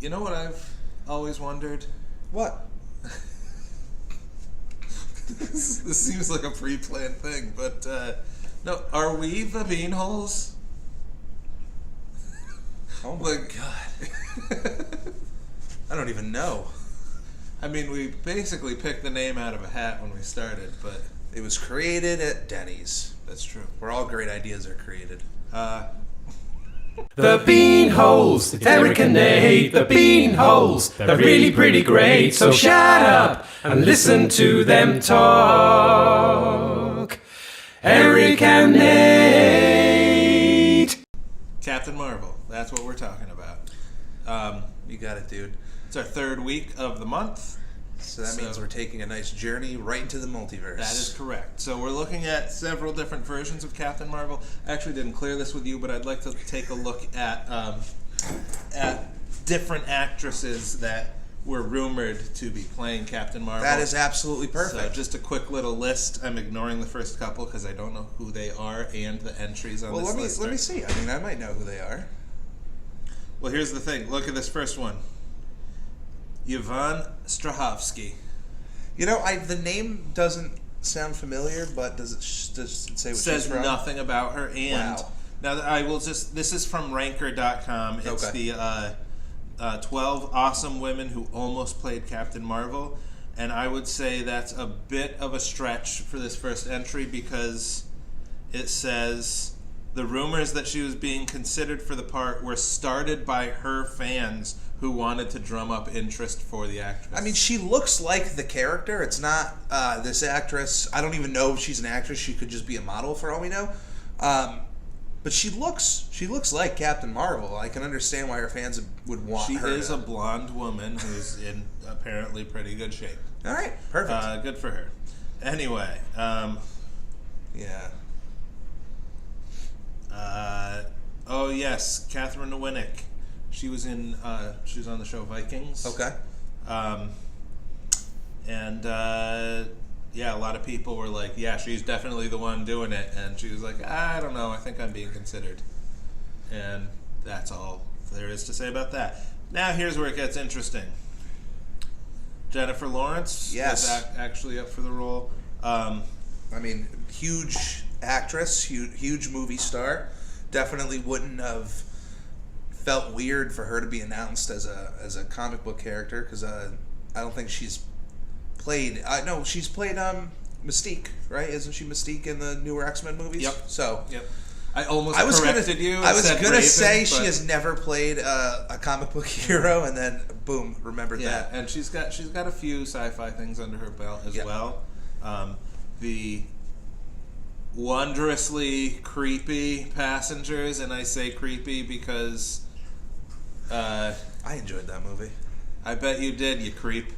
You know what I've always wondered? What? This seems like a pre-planned thing, but no, are we the beanholes? Oh my god. I don't even know. I mean, we basically picked the name out of a hat when we started, but... It was created at Denny's. That's true. Where all great ideas are created. The Beanholes, it's Eric and Nate, the Beanholes, they're really pretty great, so shut up and listen to them talk. Eric and Nate. Captain Marvel, that's what we're talking about. You got it, dude. It's our third week of the month. So that means we're taking a nice journey right into the multiverse. That is correct. So we're looking at several different versions of Captain Marvel. I actually didn't clear this with you, but I'd like to take a look at different actresses that were rumored to be playing Captain Marvel. That is absolutely perfect. So just a quick little list. I'm ignoring the first couple because I don't know who they are and the entries on this list. Let me see. I mean, I might know who they are. Well, here's the thing. Look at this first one. Yvonne Strahovski. You know, the name doesn't sound familiar, but does it say what she's from? Says nothing about her. And wow. Now I will just. This is from Ranker.com. It's the 12 awesome women who almost played Captain Marvel, and I would say that's a bit of a stretch for this first entry because it says the rumors that she was being considered for the part were started by her fans who wanted to drum up interest for the actress. I mean, she looks like the character. It's not this actress. I don't even know if she's an actress. She could just be a model for all we know. But she looks like Captain Marvel. I can understand why her fans would want her. She is a blonde woman who's in apparently pretty good shape. All right, perfect. Good for her. Anyway, yeah. Oh yes, Katheryn Winnick. She was on the show Vikings. Okay. Yeah, a lot of people were like, yeah, she's definitely the one doing it. And she was like, I don't know, I think I'm being considered. And that's all there is to say about that. Now here's where it gets interesting. Jennifer Lawrence was actually up for the role. I mean, huge actress, huge movie star. Definitely wouldn't have felt weird for her to be announced as a comic book character because I don't think she's played. No, she's played Mystique, right? Isn't she Mystique in the newer X-Men movies? Yep. So yep. I was corrected you. I was gonna say she has never played a comic book hero, and then boom, remembered that. Yeah, and she's got a few sci-fi things under her belt as well. The wondrously creepy Passengers, and I say creepy because I enjoyed that movie. I bet you did, you creep.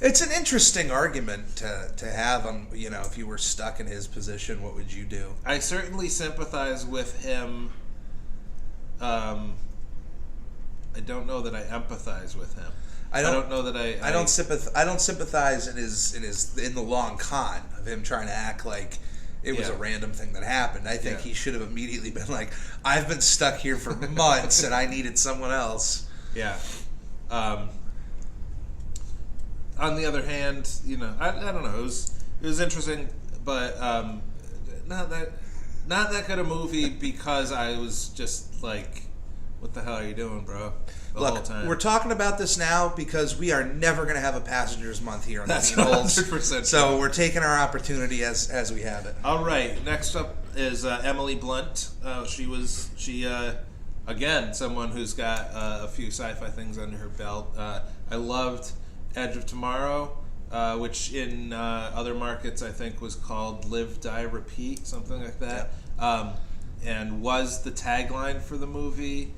It's an interesting argument to have on, if you were stuck in his position, what would you do? I certainly sympathize with him. I don't know that I empathize with him. I don't know that I don't sympathize in the long con of him trying to act like it was a random thing that happened. I think he should have immediately been like, I've been stuck here for months and I needed someone else. Yeah. On the other hand, I don't know. It was interesting, but not that good a movie because I was just like, what the hell are you doing, bro? The whole time. We're talking about this now because we are never going to have a Passengers month here on the Beanholes. 100%. So we're taking our opportunity as we have it. All right. Next up is Emily Blunt. She again, someone who's got a few sci-fi things under her belt. I loved Edge of Tomorrow, which in other markets I think was called Live, Die, Repeat, something like that, and was the tagline for the movie.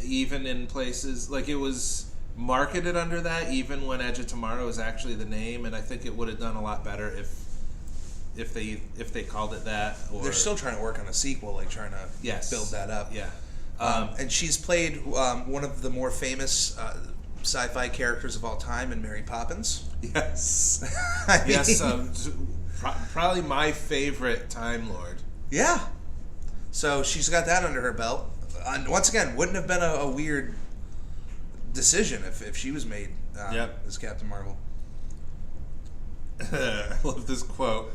Even in places like it was marketed under that, even when Edge of Tomorrow is actually the name, and I think it would have done a lot better if they called it that. Or they're still trying to work on a sequel, like trying to build that up. Yeah, and she's played one of the more famous sci-fi characters of all time in Mary Poppins. Yes, probably my favorite Time Lord. Yeah, so she's got that under her belt. once again, wouldn't have been a weird decision if she was made as Captain Marvel. I love this quote.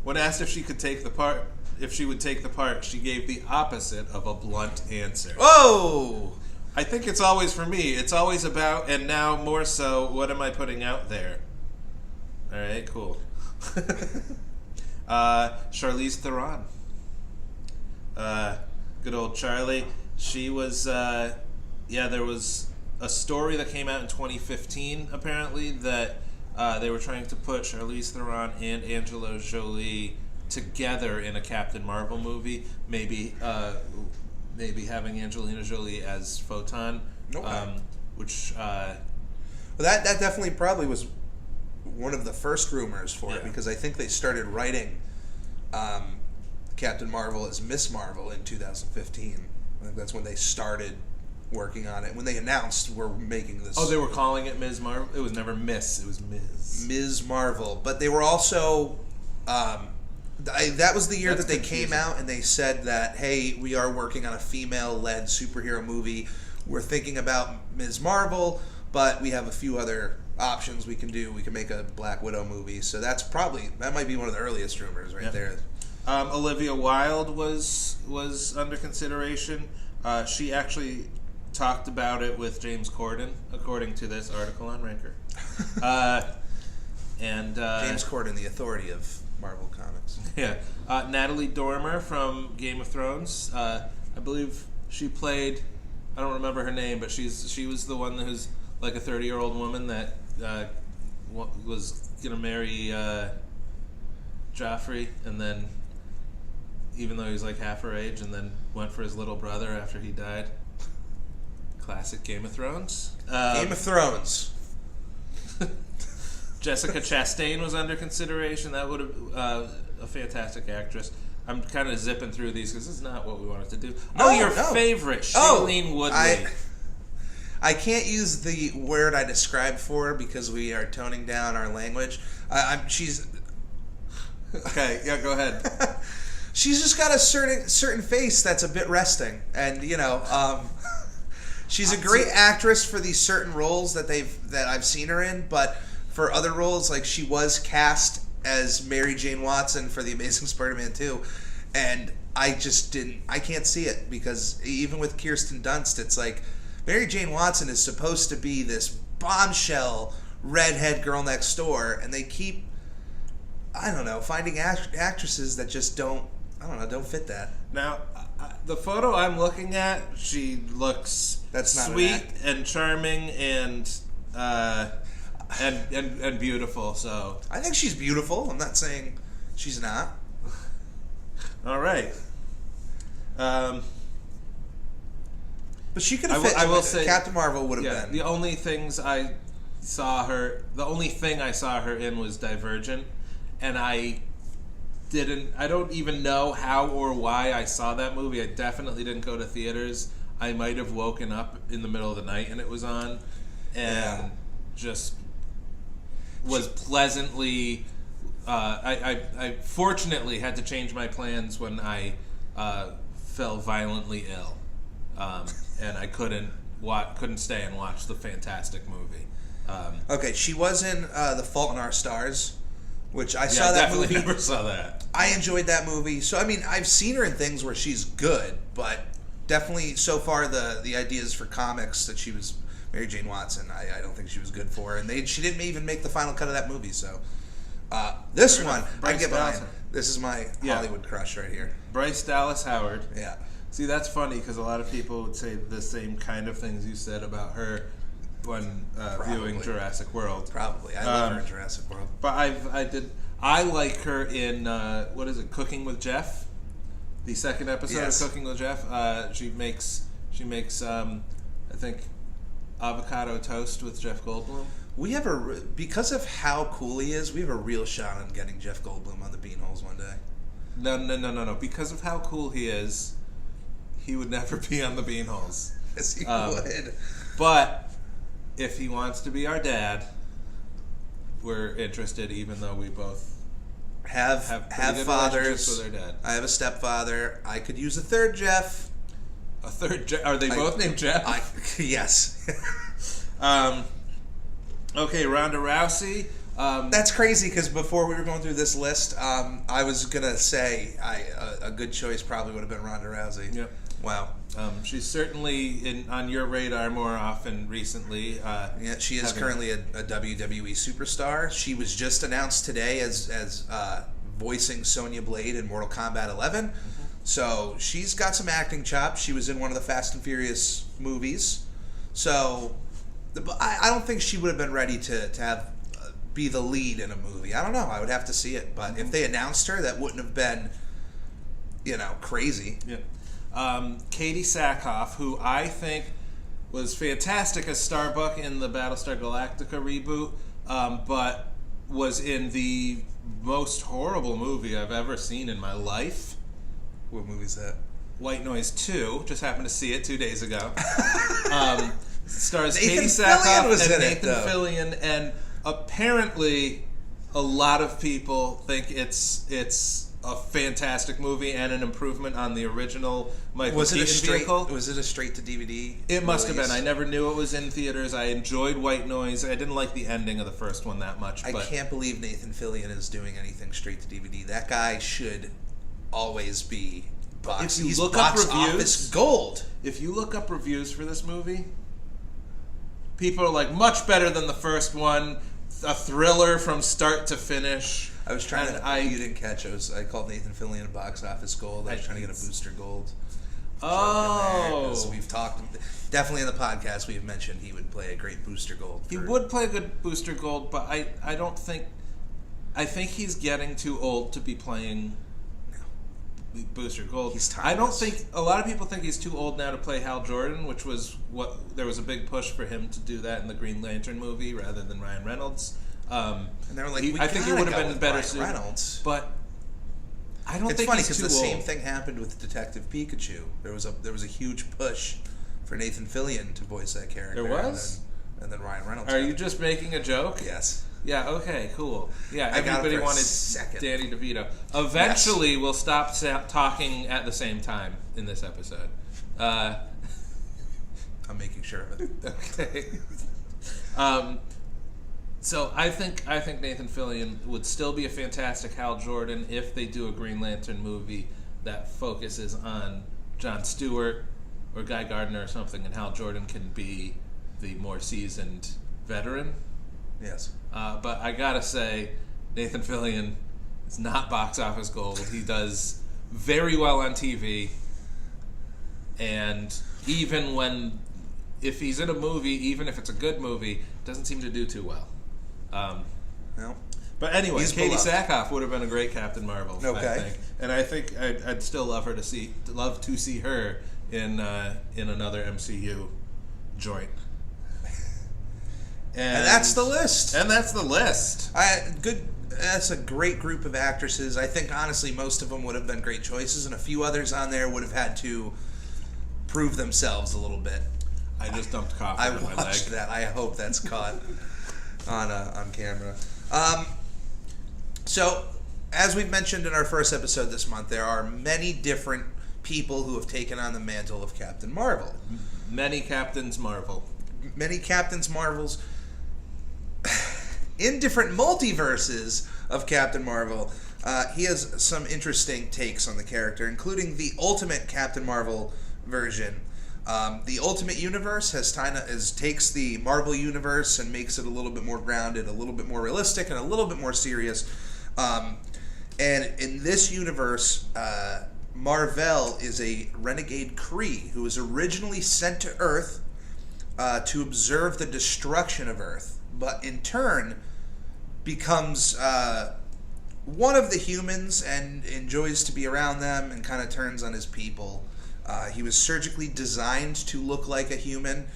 When asked if she would take the part, she gave the opposite of a blunt answer. Oh! I think it's always, for me, it's always about, and now more so, what am I putting out there? All right, cool. Charlize Theron. Good old Charlie. She was, there was a story that came out in 2015, apparently, that they were trying to put Charlize Theron and Angelina Jolie together in a Captain Marvel movie. Maybe having Angelina Jolie as Photon, which well, that definitely probably was one of the first rumors for it, because I think they started writing Captain Marvel as Miss Marvel in 2015. I think that's when they started working on it. When they announced we're making this. Oh, they were calling it Ms. Marvel? It was never Miss. It was Ms. Ms. Marvel. But they were also. That was the year that they came out and they said that, hey, we are working on a female-led superhero movie. We're thinking about Ms. Marvel, but we have a few other options we can do. We can make a Black Widow movie. So that might be one of the earliest rumors there. Olivia Wilde was under consideration. She actually talked about it with James Corden, according to this article on Ranker. James Corden, the authority of Marvel Comics. Yeah. Natalie Dormer from Game of Thrones. I believe she played, I don't remember her name, but she was the one who's like a 30-year-old woman that was going to marry Joffrey, and then, even though he was like half her age, and then went for his little brother after he died. Classic Game of Thrones. Game of Thrones. Jessica Chastain was under consideration. That would have a fantastic actress. I'm kind of zipping through these because this is not what we wanted to do. Favorite, Shailene Woodley. I can't use the word I described for her because we are toning down our language. She's okay. Yeah, go ahead. She's just got a certain face that's a bit resting, and she's a great actress for these certain roles that I've seen her in, but for other roles, like she was cast as Mary Jane Watson for The Amazing Spider-Man 2, and I can't see it, because even with Kirsten Dunst, it's like Mary Jane Watson is supposed to be this bombshell redhead girl next door, and they keep, finding actresses that just don't fit that. Now, the photo I'm looking at, she looks sweet and charming and beautiful. So I think she's beautiful. I'm not saying she's not. All right. But she could have fit. I will say Captain Marvel would have been. The only thing I saw her in was Divergent, and I don't even know how or why I saw that movie. I definitely didn't go to theaters. I might have woken up in the middle of the night and it was on, and just was pleasantly. I fortunately had to change my plans when I fell violently ill, and I couldn't stay and watch the fantastic movie. Okay, she was in The Fault in Our Stars, which I saw that movie. Never saw that. I enjoyed that movie. So, I mean, I've seen her in things where she's good, but definitely so far the ideas for comics that she was Mary Jane Watson, I don't think she was good for. And she didn't even make the final cut of that movie, so. This one, I get behind. This is my Hollywood crush right here. Bryce Dallas Howard. Yeah. See, that's funny because a lot of people would say the same kind of things you said about her when viewing Jurassic World. Probably. I love her in Jurassic World. But I like her in, what is it, Cooking with Jeff? The second episode of Cooking with Jeff. She makes I think, avocado toast with Jeff Goldblum. We have because of how cool he is, we have a real shot on getting Jeff Goldblum on the Beanholes one day. No. Because of how cool he is, he would never be on the Beanholes. Yes, he would. But if he wants to be our dad, we're interested, even though we both have fathers. With our dad. I have a stepfather. I could use a third Jeff. A third Jeff? Are they both named Jeff? Yes. Okay, Ronda Rousey. That's crazy because before we were going through this list, I was gonna say a good choice probably would have been Ronda Rousey. Yep. Wow. She's certainly on your radar more often recently. Yeah, she is currently a WWE superstar. She was just announced today as voicing Sonya Blade in Mortal Kombat 11. Mm-hmm. So she's got some acting chops. She was in one of the Fast and Furious movies. So I don't think she would have been ready to have be the lead in a movie. I don't know. I would have to see it. But if they announced her, that wouldn't have been, crazy. Yeah. Katie Sackhoff, who I think was fantastic as Starbuck in the Battlestar Galactica reboot, but was in the most horrible movie I've ever seen in my life. What movie is that? White Noise 2. Just happened to see it 2 days ago. Stars Nathan Katie Fillion Sackhoff was and in Nathan it, Fillion, and apparently a lot of people think it's a fantastic movie and an improvement on the original Michael Keaton vehicle. Was it a straight to DVD? It must have been. I never knew it was in theaters. I enjoyed White Noise. I didn't like the ending of the first one that much. I can't believe Nathan Fillion is doing anything straight to DVD. That guy should always be box. He's box office gold. If you look up reviews for this movie, people are like, much better than the first one. A thriller from start to finish. I was trying you didn't catch. I called Nathan Fillion box office gold. I was trying to get a booster gold. Oh. We've talked, definitely in the podcast, we've mentioned he would play a great booster gold. He would play a good booster gold, but I don't think... I think he's getting too old to be playing booster gold. He's timeless. I don't think... A lot of people think he's too old now to play Hal Jordan, which was what... There was a big push for him to do that in the Green Lantern movie rather than Ryan Reynolds. And they were like, I think he would have been better suited. Reynolds. But I don't think it's funny because the same thing happened with Detective Pikachu. There was a huge push for Nathan Fillion to voice that character. There was? And then Ryan Reynolds. Are you just making a joke? Yes. Yeah, okay, cool. Yeah, everybody wanted Danny DeVito. Eventually, we'll stop talking at the same time in this episode. I'm making sure of it. Okay. So I think Nathan Fillion would still be a fantastic Hal Jordan if they do a Green Lantern movie that focuses on Jon Stewart or Guy Gardner or something, and Hal Jordan can be the more seasoned veteran. Yes. But I gotta say, Nathan Fillion is not box office gold. He does very well on TV, and if he's in a movie, even if it's a good movie, doesn't seem to do too well. But anyway, Katie Sackhoff would have been a great Captain Marvel. Okay. I think. And I think I'd still love to see her in another MCU joint. And that's the list. That's a great group of actresses. I think honestly most of them would have been great choices, and a few others on there would have had to prove themselves a little bit. I just dumped coffee on my leg. I watched that. I hope that's caught on camera. So, as we've mentioned in our first episode this month, there are many different people who have taken on the mantle of Captain Marvel. Many Captains Marvels. In different multiverses of Captain Marvel, he has some interesting takes on the character, including the Ultimate Captain Marvel version. The Ultimate Universe takes the Marvel Universe and makes it a little bit more grounded, a little bit more realistic, and a little bit more serious. And in this universe, Mar-Vell is a renegade Kree who was originally sent to Earth to observe the destruction of Earth, but in turn becomes one of the humans and enjoys to be around them and kind of turns on his people. He was surgically designed to look like a human.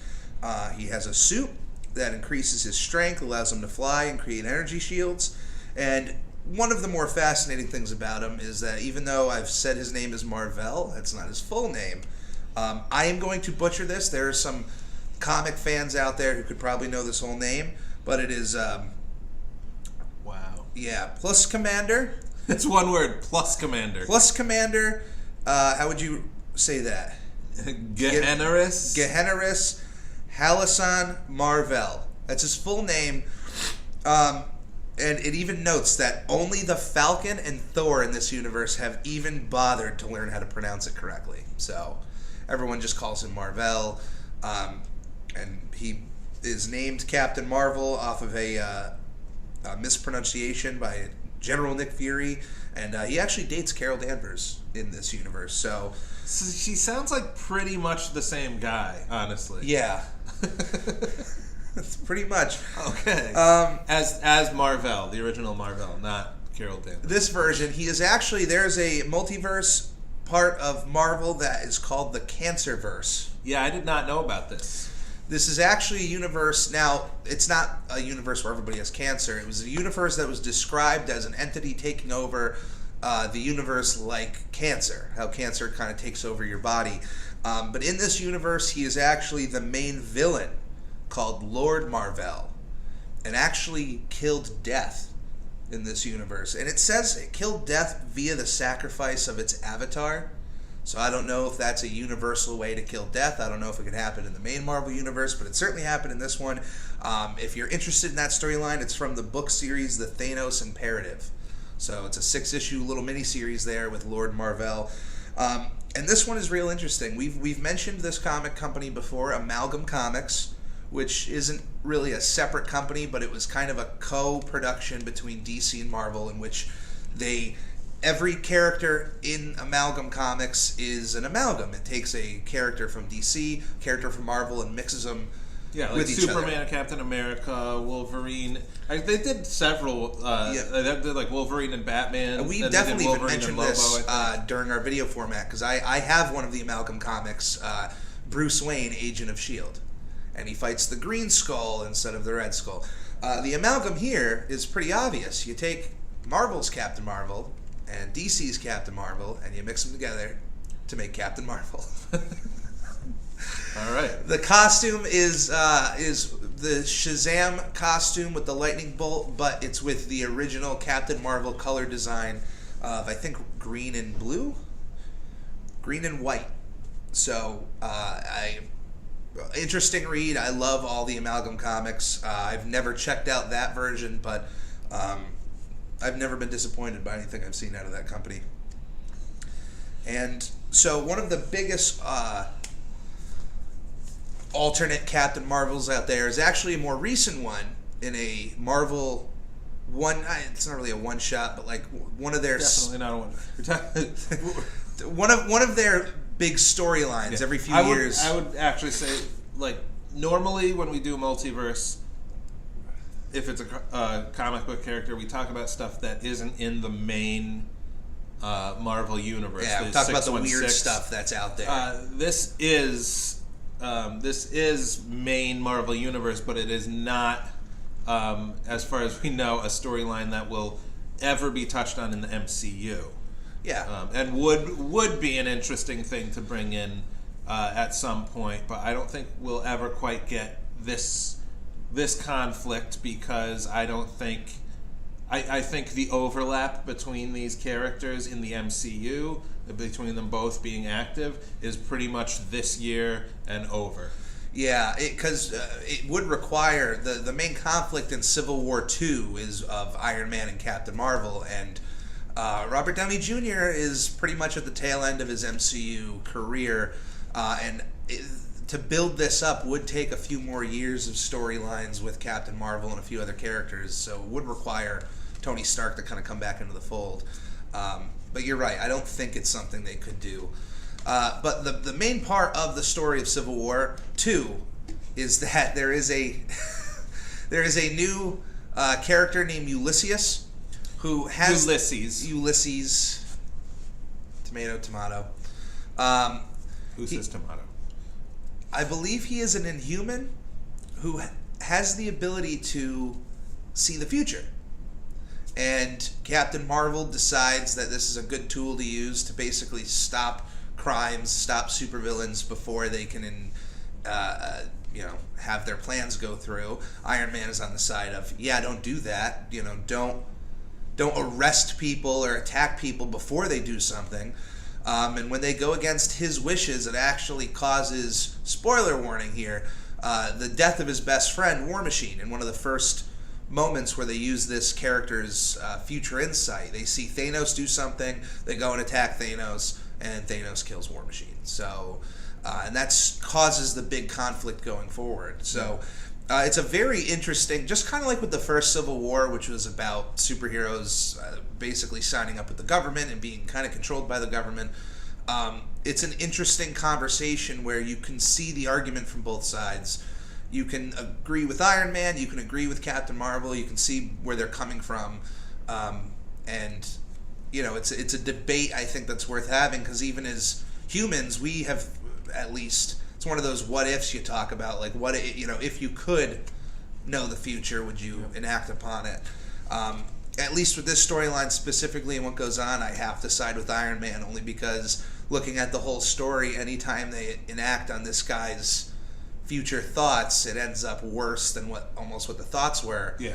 He has a suit that increases his strength, allows him to fly and create energy shields. And one of the more fascinating things about him is that even though I've said his name is Mar-Vell, that's not his full name. I am going to butcher this. There are some comic fans out there who could probably know this whole name, but it is... wow. Yeah, Plus Commander. It's one word, Plus Commander. Plus Commander. How would you say that? Gehenneris Halasan Marvell. That's his full name. And it even notes that only the Falcon and Thor in this universe have even bothered to learn how to pronounce it correctly. So everyone just calls him Marvell. And he is named Captain Marvel off of a mispronunciation by General Nick Fury. And he actually dates Carol Danvers in this universe. So she sounds like pretty much the same guy, honestly. Yeah. That's pretty much. Okay. As Marvell, the original Marvell, not Carol Danvers. This version, he is actually, there's a multiverse part of Marvel that is called the Cancerverse. Yeah, I did not know about this. This is actually a universe. Now, it's not a universe where everybody has cancer. It was a universe that was described as an entity taking over the universe like cancer, how cancer kind of takes over your body. But in this universe, he is actually the main villain, called Lord Marvell, and actually killed Death in this universe. And it says it killed Death via the sacrifice of its avatar. So I don't know if that's a universal way to kill Death. I don't know if it could happen in the main Marvel universe, but it certainly happened in this one. If you're interested in that storyline, it's from the book series The Thanos Imperative. So it's a 6-issue little mini-series there with Lord Marvell. And this one is real interesting. We've mentioned this comic company before, Amalgam Comics, which isn't really a separate company, but it was kind of a co-production between DC and Marvel, in which every character in Amalgam Comics is an amalgam. It takes a character from DC, character from Marvel, and mixes them with each other. Superman, Captain America, Wolverine. They did several. They did like Wolverine and Batman. And we definitely even mentioned this during our video format, because I have one of the Amalgam Comics, Bruce Wayne, Agent of S.H.I.E.L.D., and he fights the Green Skull instead of the Red Skull. The amalgam here is pretty obvious. You take Marvel's Captain Marvel and DC's Captain Marvel, and you mix them together to make Captain Marvel. All right. The costume is the Shazam costume with the lightning bolt, but it's with the original Captain Marvel color design of, I think, green and blue? Green and white. So, interesting read. I love all the Amalgam comics. I've never checked out that version, but I've never been disappointed by anything I've seen out of that company. And so one of the biggest alternate Captain Marvels out there is actually a more recent one in a Marvel it's not really a one-shot, but like one of their... Definitely not a one. one of their big storylines every few years. I would actually say, like, normally when we do Multiverse, if it's a comic book character, we talk about stuff that isn't in the main Marvel universe. Yeah, we talk about the weird stuff that's out there. This is main Marvel universe, but it is not, as far as we know, a storyline that will ever be touched on in the MCU. Yeah, and would be an interesting thing to bring in at some point, but I don't think we'll ever quite get this conflict, because I don't think I think the overlap between these characters in the MCU, between them both being active, is pretty much this year and over. Yeah, because it would require the main conflict in Civil War II is of Iron Man and Captain Marvel, and Robert Downey Jr. is pretty much at the tail end of his MCU career, and to build this up would take a few more years of storylines with Captain Marvel and a few other characters, so it would require Tony Stark to kind of come back into the fold. But you're right, I don't think it's something they could do. But the main part of the story of Civil War 2 is that there is a new character named Ulysses, who has... Ulysses. Tomato. Who says tomato? I believe he is an Inhuman who has the ability to see the future. And Captain Marvel decides that this is a good tool to use to basically stop crimes, stop supervillains before they can, have their plans go through. Iron Man is on the side of, don't do that. Don't arrest people or attack people before they do something. And when they go against his wishes, it actually causes, spoiler warning here, the death of his best friend, War Machine, in one of the first moments where they use this character's future insight. They see Thanos do something, they go and attack Thanos, and Thanos kills War Machine. So, and that causes the big conflict going forward. So, it's a very interesting, just kind of like with the first Civil War, which was about superheroes basically signing up with the government and being kind of controlled by the government. It's an interesting conversation where you can see the argument from both sides. You can agree with Iron Man, you can agree with Captain Marvel, you can see where they're coming from. And, you know, it's a debate I think that's worth having, because even as humans, we have at least... It's one of those what ifs you talk about, like what if you could know the future, would you enact upon it? At least with this storyline specifically and what goes on, I have to side with Iron Man, only because looking at the whole story, anytime they enact on this guy's future thoughts, it ends up worse than what the thoughts were. Yeah.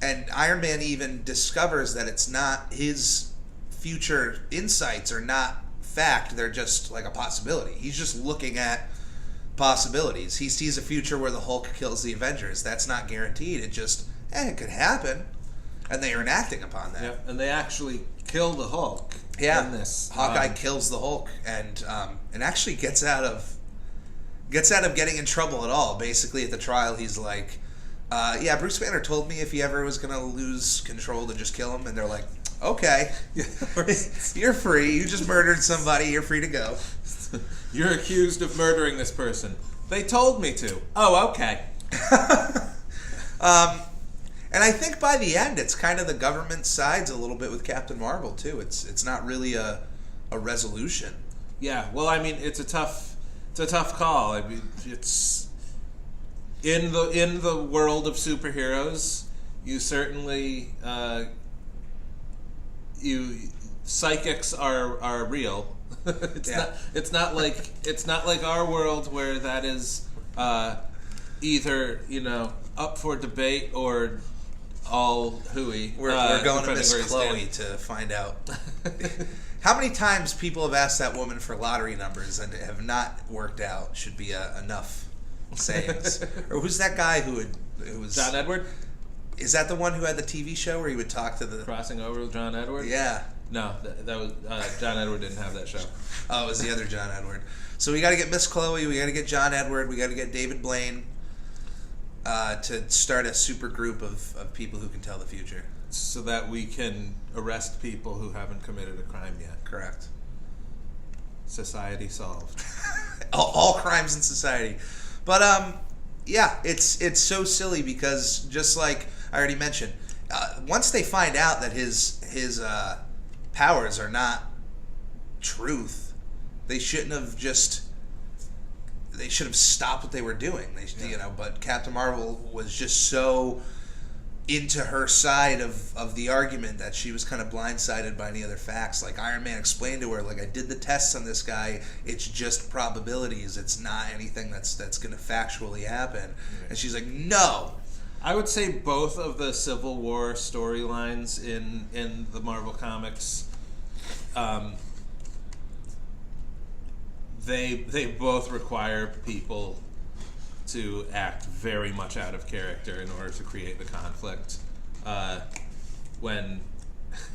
And Iron Man even discovers that it's not his future insights are not fact, they're just like a possibility. He's just looking at possibilities. He sees a future where the Hulk kills the Avengers. That's not guaranteed. It just, it could happen. And they are enacting upon that. Yeah, and they actually kill the Hulk in this. Hawkeye kills the Hulk and actually gets out of getting in trouble at all. Basically at the trial he's like, Bruce Banner told me if he ever was gonna lose control to just kill him, and they're like, okay, you're free. You just murdered somebody. You're free to go. You're accused of murdering this person. They told me to. Oh, okay. And I think by the end, it's kind of the government sides a little bit with Captain Marvel too. It's not really a resolution. Yeah. Well, I mean, it's a tough call. I mean, it's in the world of superheroes. You certainly. Psychics are real. It's not like our world where that is either up for debate or all hooey. We're going to Miss Chloe to find out. How many times people have asked that woman for lottery numbers and have not worked out should be enough sayings. Or who's that guy who was John Edward? Is that the one who had the TV show where he would talk to the... Crossing Over with John Edward? Yeah. No, that was... John Edward didn't have that show. Oh, it was the other John Edward. So we got to get Miss Chloe, we got to get John Edward, we got to get David Blaine to start a super group of people who can tell the future. So that we can arrest people who haven't committed a crime yet. Correct. Society solved. all crimes in society. But, yeah, it's so silly because just like... I already mentioned, once they find out that his powers are not truth, they shouldn't have they should have stopped what they were doing. But Captain Marvel was just so into her side of the argument that she was kind of blindsided by any other facts. Like Iron Man explained to her, like, I did the tests on this guy. It's just probabilities. It's not anything that's going to factually happen. And she's like, no. I would say both of the Civil War storylines in the Marvel Comics, they both require people to act very much out of character in order to create the conflict. When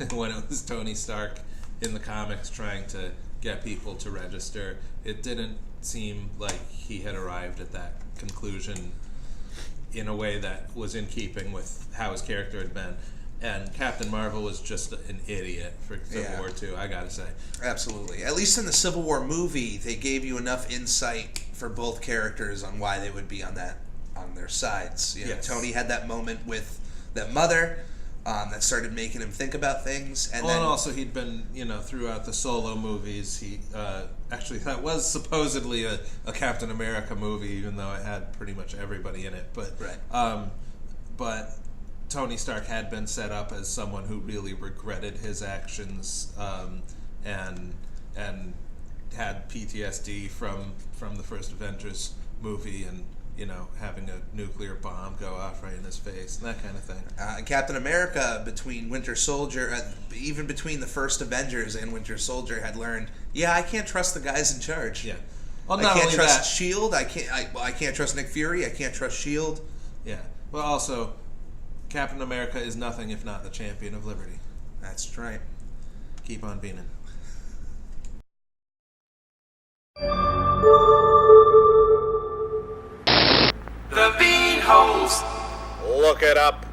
it was Tony Stark in the comics trying to get people to register, it didn't seem like he had arrived at that conclusion in a way that was in keeping with how his character had been. And Captain Marvel was just an idiot for Civil War 2, I gotta say. Absolutely. At least in the Civil War movie, they gave you enough insight for both characters on why they would be on their sides. Yes. Tony had that moment with that mother that started making him think about things. And then also he'd been, throughout the Solo movies, he actually, that was supposedly a Captain America movie, even though it had pretty much everybody in it. But right. But Tony Stark had been set up as someone who really regretted his actions and had PTSD from the first Avengers movie, and having a nuclear bomb go off right in his face, and that kind of thing. Captain America, between Winter Soldier, even between the first Avengers and Winter Soldier, had learned, I can't trust the guys in charge. Yeah. Well, I can't trust Shield. I can't trust Nick Fury. I can't trust Shield. Yeah. Well, also, Captain America is nothing if not the champion of liberty. That's right. Keep on being. The Bean Holes. Look it up.